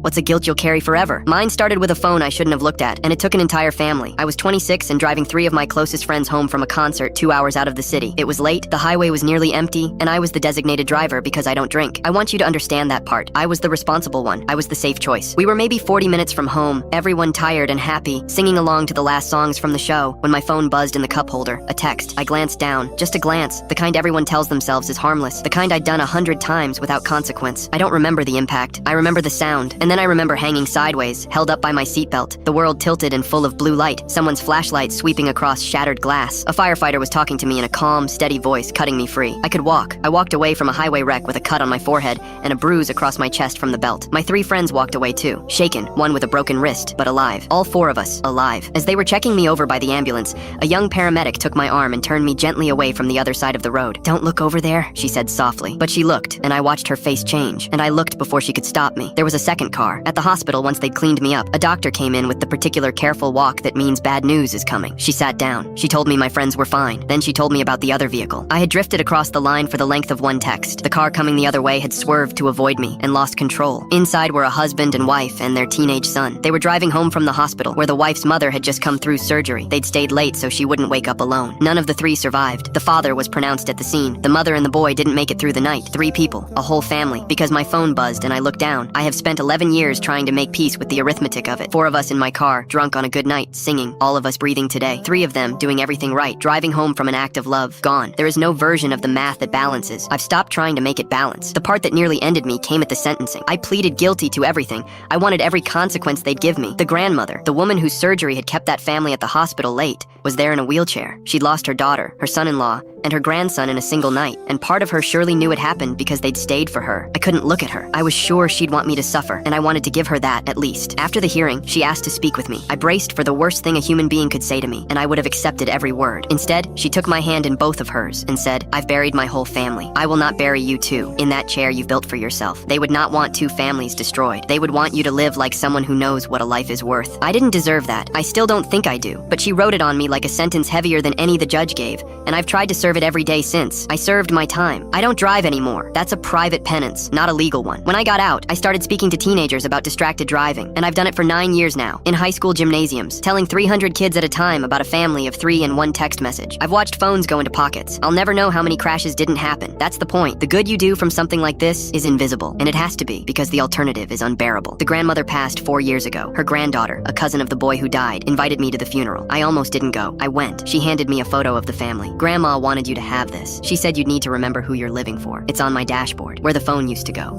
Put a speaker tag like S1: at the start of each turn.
S1: What's a guilt you'll carry forever? Mine started with a phone I shouldn't have looked at, and it took an entire family. I was 26 and driving 3 of my closest friends home from a concert 2 hours out of the city. It was late, the highway was nearly empty, and I was the designated driver because I don't drink. I want you to understand that part. I was the responsible one. I was the safe choice. We were maybe 40 minutes from home, everyone tired and happy, singing along to the last songs from the show, when my phone buzzed in the cup holder. A text. I glanced down. Just a glance. The kind everyone tells themselves is harmless. The kind I'd done 100 times without consequence. I don't remember the impact. I remember the sound. And then I remember hanging sideways, held up by my seatbelt, the world tilted and full of blue light, someone's flashlight sweeping across shattered glass. A firefighter was talking to me in a calm, steady voice, cutting me free. I could walk. I walked away from a highway wreck with a cut on my forehead and a bruise across my chest from the belt. My 3 friends walked away too, shaken, one with a broken wrist, but alive. All 4 of us, alive. As they were checking me over by the ambulance, a young paramedic took my arm and turned me gently away from the other side of the road. "Don't look over there," she said softly. But she looked, and I watched her face change, and I looked before she could stop me. There was a second car. At the hospital, once they'd cleaned me up, a doctor came in with the particular careful walk that means bad news is coming. She sat down. She told me my friends were fine. Then she told me about the other vehicle. I had drifted across the line for the length of one text. The car coming the other way had swerved to avoid me and lost control. Inside were a husband and wife and their teenage son. They were driving home from the hospital, where the wife's mother had just come through surgery. They'd stayed late so she wouldn't wake up alone. None of the 3 survived. The father was pronounced at the scene. The mother and the boy didn't make it through the night. 3 people, a whole family. Because my phone buzzed and I looked down. I have spent 11 years trying to make peace with the arithmetic of it. 4 of us in my car, drunk on a good night, singing. All of us breathing today. 3 of them doing everything right, driving home from an act of love. Gone. There is no version of the math that balances. I've stopped trying to make it balance. The part that nearly ended me came at the sentencing. I pleaded guilty to everything. I wanted every consequence they'd give me. The grandmother, the woman whose surgery had kept that family at the hospital late, was there in a wheelchair. She'd lost her daughter, her son-in-law, and her grandson in a single night, and part of her surely knew it happened because they'd stayed for her. I couldn't look at her. I was sure she'd want me to suffer, and I wanted to give her that, at least. After the hearing, she asked to speak with me. I braced for the worst thing a human being could say to me, and I would have accepted every word. Instead, she took my hand in both of hers and said, "I've buried my whole family. I will not bury you too, in that chair you've built for yourself. They would not want 2 families destroyed. They would want you to live like someone who knows what a life is worth." I didn't deserve that. I still don't think I do, but she wrote it on me like a sentence heavier than any the judge gave, and I've tried to serve it every day since. I served my time. I don't drive anymore. That's a private penance, not a legal one. When I got out, I started speaking to teenagers about distracted driving, and I've done it for 9 years now, in high school gymnasiums, telling 300 kids at a time about a family of 3 in one text message. I've watched phones go into pockets. I'll never know how many crashes didn't happen. That's the point. The good you do from something like this is invisible, and it has to be, because the alternative is unbearable. The grandmother passed 4 years ago. Her granddaughter, a cousin of the boy who died, invited me to the funeral. I almost didn't go. I went. She handed me a photo of the family. "Grandma wanted you to have this. She said you'd need to remember who you're living for. It's on my dashboard, where the phone used to go."